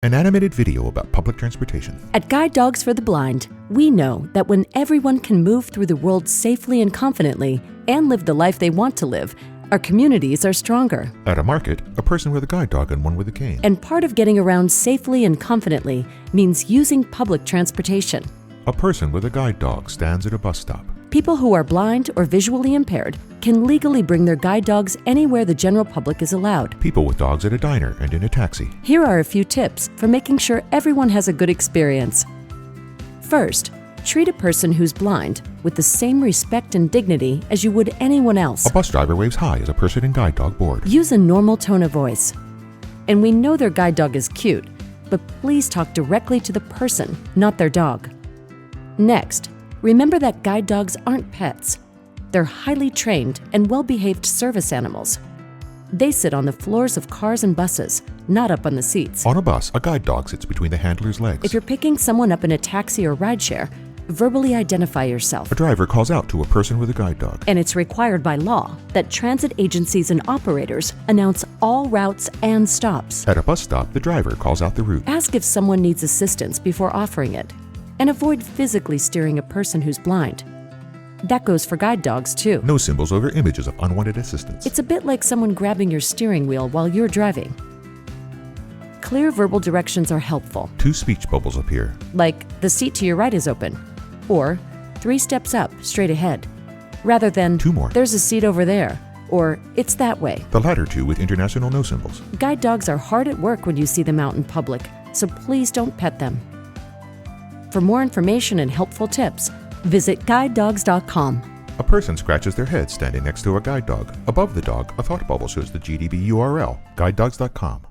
An animated video about public transportation. At Guide Dogs for the Blind, we know that when everyone can move through the world safely and confidently and live the life they want to live, our communities are stronger. At a market, a person with a guide dog and one with a cane. And part of getting around safely and confidently means using public transportation. A person with a guide dog stands at a bus stop. People who are blind or visually impaired can legally bring their guide dogs anywhere the general public is allowed. People with dogs at a diner and in a taxi. Here are a few tips for making sure everyone has a good experience. First, treat a person who's blind with the same respect and dignity as you would anyone else. A bus driver waves hi as a person in guide dog board. Use a normal tone of voice. And we know their guide dog is cute, but please talk directly to the person, not their dog. Next, remember that guide dogs aren't pets. They're highly trained and well-behaved service animals. They sit on the floors of cars and buses, not up on the seats. On a bus, a guide dog sits between the handler's legs. If you're picking someone up in a taxi or rideshare, verbally identify yourself. A driver calls out to a person with a guide dog. And it's required by law that transit agencies and operators announce all routes and stops. At a bus stop, the driver calls out the route. Ask if someone needs assistance before offering it. And avoid physically steering a person who's blind. That goes for guide dogs too. No symbols over images of unwanted assistance. It's a bit like someone grabbing your steering wheel while you're driving. Clear verbal directions are helpful. 2 speech bubbles appear. Like, the seat to your right is open, or 3 steps up, straight ahead, rather than 2 more. There's a seat over there, or it's that way. The latter 2 with international no symbols. Guide dogs are hard at work when you see them out in public, so please don't pet them. For more information and helpful tips, visit guidedogs.com. A person scratches their head standing next to a guide dog. Above the dog, a thought bubble shows the GDB URL, guidedogs.com.